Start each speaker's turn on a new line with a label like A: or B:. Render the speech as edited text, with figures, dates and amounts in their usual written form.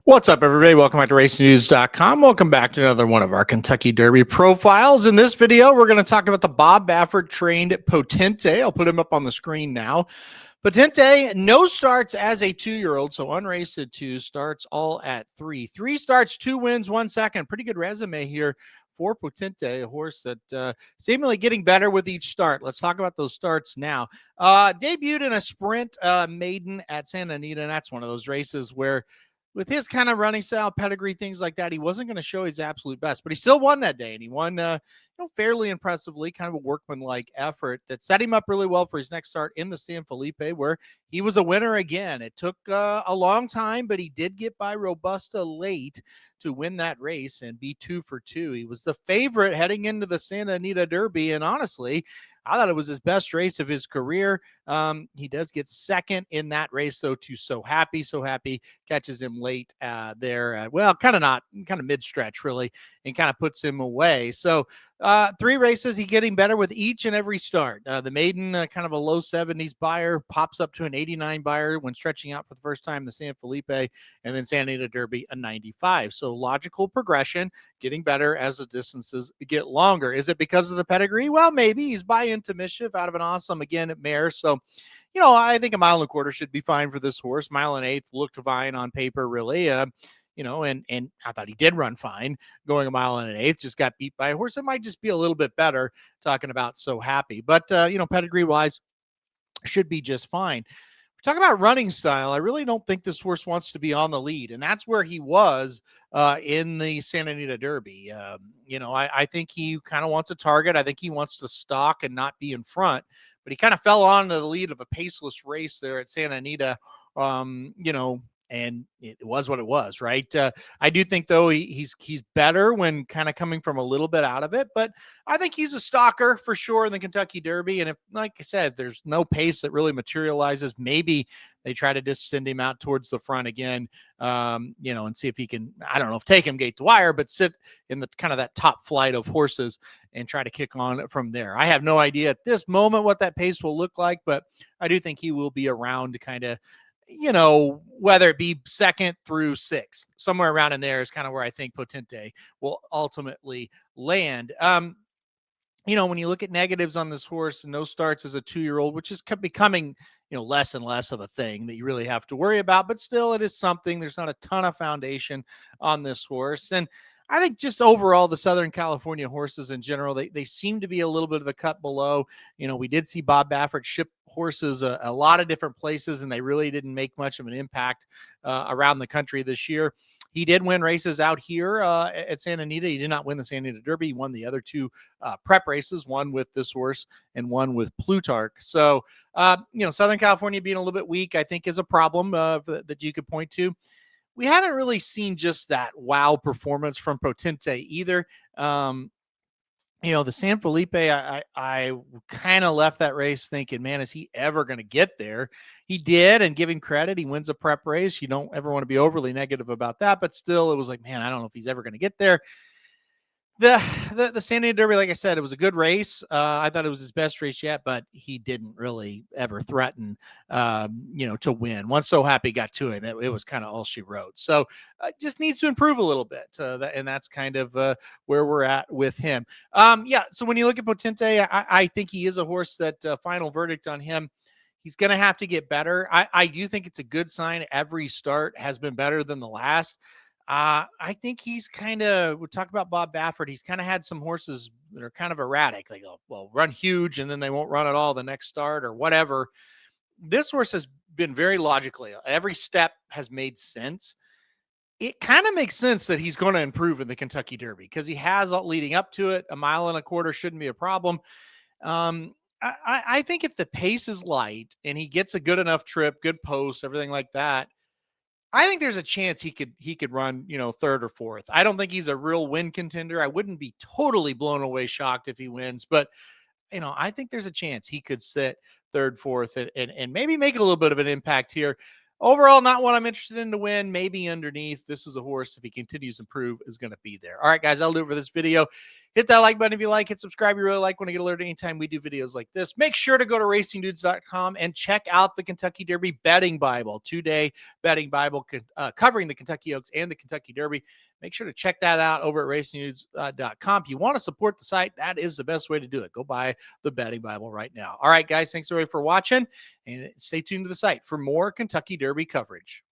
A: What's up, everybody? Welcome back to racingdudes.com. Welcome back to another one of our Kentucky Derby profiles. In this video, we're going to talk about the Bob Baffert trained Potente. I'll put him up on the screen now. Potente, no starts as a 2-year-old, so unraced at 2, starts all at 3. 3 starts, 2 wins, 1 second. Pretty good resume here for Potente, a horse that seemingly getting better with each start. Let's talk about those starts now. Debuted in a sprint maiden at Santa Anita, and that's one of those races where with his kind of running style, pedigree, things like that, he wasn't going to show his absolute best, but he still won that day, and he won fairly impressively, kind of a workmanlike effort that set him up really well for his next start in the San Felipe, where he was a winner again. It took a long time, but he did get by Robusta late to win that race and be 2 for 2. He was the favorite heading into the Santa Anita Derby, and honestly, I thought it was his best race of his career. He does get second in that race, though, to So Happy catches him late there. Kind of mid-stretch, really, and kind of puts him away. So 3 races, he getting better with each and every start. The maiden, kind of a low 70s buyer, pops up to an 89 buyer when stretching out for the first time in the San Felipe, and then Santa Anita Derby, a 95. So logical progression, getting better as the distances get longer. Is it because of the pedigree? Well, maybe. He's by into mischief out of an awesome, again, at mare. So, I think a 1.25 miles should be fine for this horse. 1 1/8 looked fine on paper, really. And I thought he did run fine going 1 1/8 miles, just got beat by a horse that might just be a little bit better, talking about So Happy. But, pedigree wise, should be just fine. Talk about running style. I really don't think this horse wants to be on the lead, and that's where he was in the Santa Anita Derby. I think he kind of wants a target. I think he wants to stalk and not be in front, but he kind of fell onto the lead of a paceless race there at Santa Anita. And it was what it was, right? I do think, though, he's better when kind of coming from a little bit out of it, but I think he's a stalker for sure in the Kentucky Derby. And if, like I said, there's no pace that really materializes, maybe they try to just send him out towards the front again, and see if he can, I don't know if take him gate to wire, but sit in the kind of that top flight of horses and try to kick on from there. I have no idea at this moment what that pace will look like, but I do think he will be around to kind of, whether it be 2nd through 6th, somewhere around in there is kind of where I think Potente will ultimately land. When you look at negatives on this horse, no starts as a 2-year-old, which is becoming, less and less of a thing that you really have to worry about, but still it is something. There's not a ton of foundation on this horse. And I think just overall, the Southern California horses in general, they seem to be a little bit of a cut below. We did see Bob Baffert ship horses a lot of different places, and they really didn't make much of an impact around the country this year. He did win races out here at Santa Anita. He did not win the Santa Anita Derby. He won the other 2 prep races, one with this horse and one with Plutarch. So, Southern California being a little bit weak, I think, is a problem that you could point to. We haven't really seen just that wow performance from Potente either. The San Felipe, I kind of left that race thinking, man, is he ever going to get there? He did, and give him credit. He wins a prep race. You don't ever want to be overly negative about that, but still, it was like, man, I don't know if he's ever going to get there. The Santa Anita Derby, like I said, it was a good race. I thought it was his best race yet, but he didn't really ever threaten, to win. Once So Happy got to him, it was kind of all she wrote. So just needs to improve a little bit. And that's kind of where we're at with him. So when you look at Potente, I think he is a horse that final verdict on him. He's going to have to get better. I do think it's a good sign. Every start has been better than the last. I think he's we talk about Bob Baffert. He's kind of had some horses that are kind of erratic. They go, well, run huge, and then they won't run at all the next start or whatever. This horse has been very logically. Every step has made sense. It kind of makes sense that he's going to improve in the Kentucky Derby because he has leading up to it. 1.25 miles shouldn't be a problem. I think if the pace is light and he gets a good enough trip, good post, everything like that, I think there's a chance he could run, 3rd or 4th. I don't think he's a real win contender. I wouldn't be totally blown away shocked if he wins, but I think there's a chance he could sit 3rd, 4th, and maybe make a little bit of an impact here. Overall, not one I'm interested in to win. Maybe underneath. This is a horse, if he continues to improve, is going to be there. All right, guys, I'll do it for this video. Hit that like button if you like. Hit subscribe if you really like. Want to get alerted anytime we do videos like this. Make sure to go to racingdudes.com and check out the Kentucky Derby Betting Bible, 2-day betting Bible covering the Kentucky Oaks and the Kentucky Derby. Make sure to check that out over at racingdudes.com. If you want to support the site, that is the best way to do it. Go buy the betting Bible right now. All right, guys, thanks everybody for watching, and stay tuned to the site for more Kentucky Derby coverage.